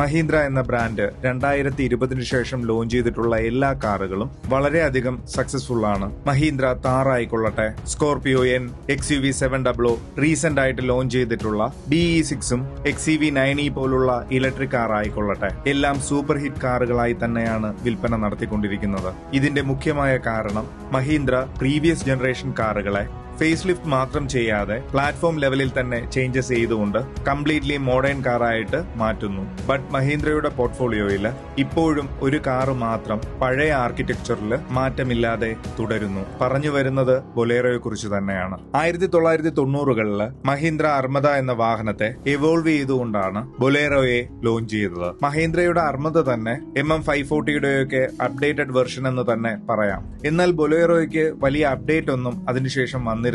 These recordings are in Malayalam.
മഹീന്ദ്ര എന്ന ബ്രാൻഡ് 2020 ശേഷം ലോഞ്ച് ചെയ്തിട്ടുള്ള എല്ലാ കാറുകളും വളരെയധികം സക്സസ്ഫുൾ ആണ്. മഹീന്ദ്ര താർ ആയിക്കൊള്ളട്ടെ, സ്കോർപിയോ എൻ, XUV 700, റീസെന്റ് ആയിട്ട് ലോഞ്ച് ചെയ്തിട്ടുള്ള BE6ഉം XEV 9e പോലുള്ള ഇലക്ട്രിക് കാർ ആയിക്കൊള്ളട്ടെ, എല്ലാം സൂപ്പർ ഹിറ്റ് കാറുകളായി തന്നെയാണ് വിൽപ്പന നടത്തിക്കൊണ്ടിരിക്കുന്നത്. ഇതിന്റെ മുഖ്യമായ കാരണം മഹീന്ദ്ര പ്രീവിയസ് ജനറേഷൻ കാറുകളെ ഫേസ് ലിഫ്റ്റ് മാത്രം ചെയ്യാതെ പ്ലാറ്റ്ഫോം ലെവലിൽ തന്നെ ചേഞ്ചസ് ചെയ്തുകൊണ്ട് കംപ്ലീറ്റ്ലി മോഡേൺ കാറായിട്ട് മാറ്റുന്നു. ബട്ട് മഹീന്ദ്രയുടെ പോർട്ട്ഫോളിയോയിൽ ഇപ്പോഴും ഒരു കാറ് മാത്രം പഴയ ആർക്കിടെക്ചറിൽ മാറ്റമില്ലാതെ തുടരുന്നു. പറഞ്ഞു വരുന്നത് ബൊലേറോയെ കുറിച്ച് തന്നെയാണ്. 1990കളിൽ മഹീന്ദ്ര അർമദ എന്ന വാഹനത്തെ എവോൾവ് ചെയ്തുകൊണ്ടാണ് ബൊലേറോയെ ലോഞ്ച് ചെയ്തത്. മഹീന്ദ്രയുടെ അർമദ തന്നെ MM540യുടെയൊക്കെ അപ്ഡേറ്റഡ് വെർഷൻ എന്ന് തന്നെ പറയാം. എന്നാൽ ബൊലേറോയ്ക്ക് വലിയ അപ്ഡേറ്റ് ഒന്നും അതിനുശേഷം വന്നിരുന്നില്ല.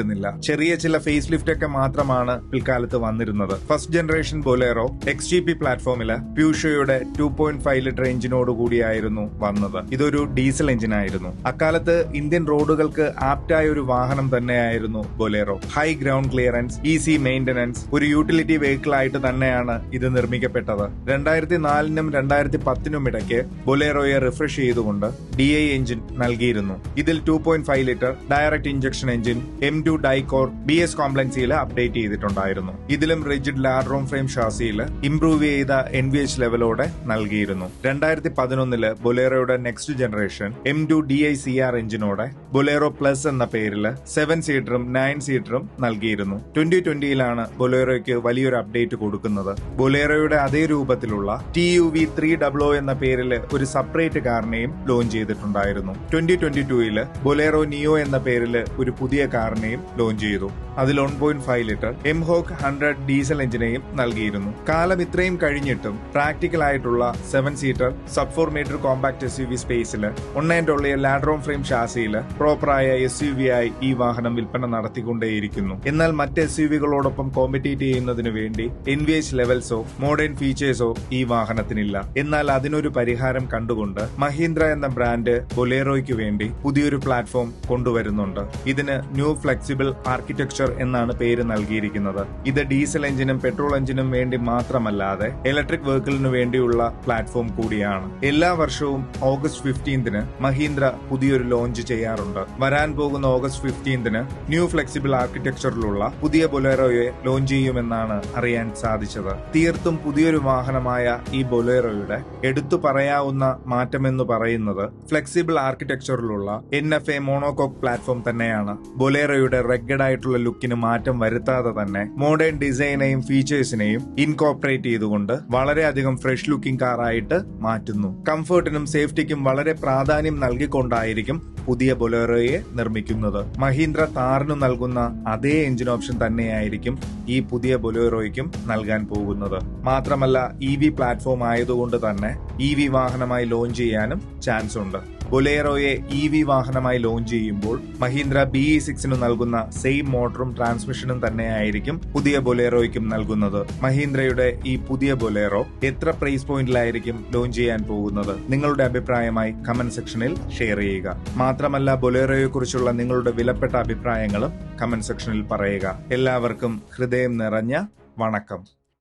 ചെറിയ ചില ഫേസ് ലിഫ്റ്റ് ഒക്കെ മാത്രമാണ് പിൽക്കാലത്ത് വന്നിരുന്നത്. ഫസ്റ്റ് ജനറേഷൻ ബൊലേറോ XGP പ്ലാറ്റ്ഫോമില് പ്യൂഷോയുടെ 2.5 ലിറ്റർ എഞ്ചിനോട് കൂടിയായിരുന്നു വന്നത്. ഇതൊരു ഡീസൽ എഞ്ചിനായിരുന്നു. അക്കാലത്ത് ഇന്ത്യൻ റോഡുകൾക്ക് ആപ്റ്റായ ഒരു വാഹനം തന്നെയായിരുന്നു Bolero. High ground clearance, easy maintenance, ഒരു യൂട്ടിലിറ്റി വെഹിക്കിൾ ആയിട്ട് തന്നെയാണ് ഇത് നിർമ്മിക്കപ്പെട്ടത്. 2004നും 2010നും ഇടയ്ക്ക് ബൊലേറോയെ റിഫ്രഷ് ചെയ്തുകൊണ്ട് DI എഞ്ചിൻ നൽകിയിരുന്നു. ഇതിൽ 2.5 litre direct injection engine M2 Dicor BS കോംപ്ലൻസിയിൽ അപ്ഡേറ്റ് ചെയ്തിട്ടുണ്ടായിരുന്നു. ഇതിലും റിജിഡ് ലാഡ്രോം ഫ്രെയിം ഷാസിയിൽ ഇംപ്രൂവ് ചെയ്ത NVH ലെവലോടെ നൽകിയിരുന്നു. 2011 ബൊലേറോയുടെ നെക്സ്റ്റ് ജനറേഷൻ M2 DI-CR എഞ്ചിനോടെ ബൊലേറോ പ്ലസ് എന്ന പേരിൽ 7 സീറ്ററും 9 സീറ്ററും നൽകിയിരുന്നു. 2020 ബൊലേറോയ്ക്ക് വലിയൊരു അപ്ഡേറ്റ് കൊടുക്കുന്നത്. ബൊലേറോയുടെ അതേ രൂപത്തിലുള്ള TUV 300 എന്ന പേരിൽ ഒരു സെപ്പറേറ്റ് കാറിനെയും ലോഞ്ച് ചെയ്തിട്ടുണ്ടായിരുന്നു. 2022 ബൊലേറോ നിയോ എന്ന പേരിൽ ഒരു പുതിയ കാറിനെയും ലോഞ്ച് ചെയ്തു. അതിൽ 1.5 ലിറ്റർ MHOK 100 ഡീസൽ എഞ്ചിനെയും നൽകിയിരുന്നു. കാലം ഇത്രയും കഴിഞ്ഞിട്ടും പ്രാക്ടിക്കൽ ആയിട്ടുള്ള 7 seater sub 4 metre compact SUV സ്പേസിൽ ഒന്നേൻ്റെ ലാഡ്രോം ഫ്രെയിം ഷാസിയിൽ പ്രോപ്പറായ SUV ആയി ഈ വാഹനം വിൽപ്പന നടത്തിക്കൊണ്ടേയിരിക്കുന്നു. എന്നാൽ മറ്റ് SUVകളോടൊപ്പം കോമ്പറ്റീറ്റ് ചെയ്യുന്നതിന് വേണ്ടി NVH ലെവൽസോ മോഡേൺ ഫീച്ചേഴ്സോ ഈ വാഹനത്തിനില്ല. എന്നാൽ അതിനൊരു പരിഹാരം കണ്ടുകൊണ്ട് മഹീന്ദ്ര എന്ന ബ്രാൻഡ് ബൊലേറോയ്ക്ക് വേണ്ടി പുതിയൊരു പ്ലാറ്റ്ഫോം കൊണ്ടുവരുന്നുണ്ട്. ഇതിന് ന്യൂ ഫ്ലെക്സിബിൾ ആർക്കിടെക്ചർ എന്നാണ് പേര് നൽകിയിരിക്കുന്നത്. ഇത് ഡീസൽ എഞ്ചിനും പെട്രോൾ എഞ്ചിനും വേണ്ടി മാത്രമല്ലാതെ ഇലക്ട്രിക് വെഹിക്കിളിനു വേണ്ടിയുള്ള പ്ലാറ്റ്ഫോം കൂടിയാണ്. എല്ലാ വർഷവും ഓഗസ്റ്റ് 15 മഹീന്ദ്ര പുതിയൊരു ലോഞ്ച് ചെയ്യാറുണ്ട്. വരാൻ പോകുന്ന ഓഗസ്റ്റ് 15 ന്യൂ ഫ്ലെക്സിബിൾ ആർക്കിടെക്ചറിലുള്ള പുതിയ ബൊലേറോയെ ലോഞ്ച് ചെയ്യുമെന്നാണ് അറിയാൻ സാധിച്ചത്. തീർത്തും പുതിയൊരു വാഹനമായ ഈ ബൊലേറോയുടെ എടുത്തു പറയാവുന്ന മാറ്റമെന്ന് പറയുന്നത് ഫ്ലെക്സിബിൾ ആർക്കിടെക്ചറിലുള്ള NFA മോണോകോക്ക് പ്ലാറ്റ്ഫോം തന്നെയാണ്. ബൊലേറോയുടെ റഗ്ഗഡ് ആയിട്ടുള്ള ലുക്കിന് മാറ്റം വരുത്താതെ തന്നെ മോഡേൺ ഡിസൈനെയും ഫീച്ചേഴ്സിനെയും ഇൻകോർപ്പറേറ്റ് ചെയ്തുകൊണ്ട് വളരെയധികം ഫ്രഷ് ലുക്കിംഗ് കാറായിട്ട് മാറ്റുന്നു. കംഫർട്ടിനും സേഫ്റ്റിക്കും വളരെ പ്രാധാന്യം നൽകിക്കൊണ്ടായിരിക്കും പുതിയ ബൊലേറോയെ നിർമ്മിക്കുന്നത്. മഹീന്ദ്ര താറിനു നൽകുന്ന അതേ എഞ്ചിൻ ഓപ്ഷൻ തന്നെയായിരിക്കും ഈ പുതിയ ബൊലേറോയ്ക്കും നൽകാൻ പോകുന്നത്. മാത്രമല്ല EV പ്ലാറ്റ്ഫോം ആയതുകൊണ്ട് തന്നെ EV വാഹനമായി ലോഞ്ച് ചെയ്യാനും ചാൻസ് ഉണ്ട്. ബൊലേറോയെ EV വാഹനമായി ലോഞ്ച് ചെയ്യുമ്പോൾ മഹീന്ദ്ര BE6 നൽകുന്ന സെയിം മോട്ടറും ട്രാൻസ്മിഷനും തന്നെയായിരിക്കും പുതിയ ബൊലേറോയ്ക്കും നൽകുന്നത്. മഹീന്ദ്രയുടെ ഈ പുതിയ ബൊലേറോ എത്ര പ്രൈസ് പോയിന്റിലായിരിക്കും ലോഞ്ച് ചെയ്യാൻ പോകുന്നത്? നിങ്ങളുടെ അഭിപ്രായമായി കമന്റ് സെക്ഷനിൽ ഷെയർ ചെയ്യുക. മാത്രമല്ല ബൊലേറോയെ കുറിച്ചുള്ള നിങ്ങളുടെ വിലപ്പെട്ട അഭിപ്രായങ്ങളും കമന്റ് സെക്ഷനിൽ പറയുക. എല്ലാവർക്കും ഹൃദയം നിറഞ്ഞ വണക്കം.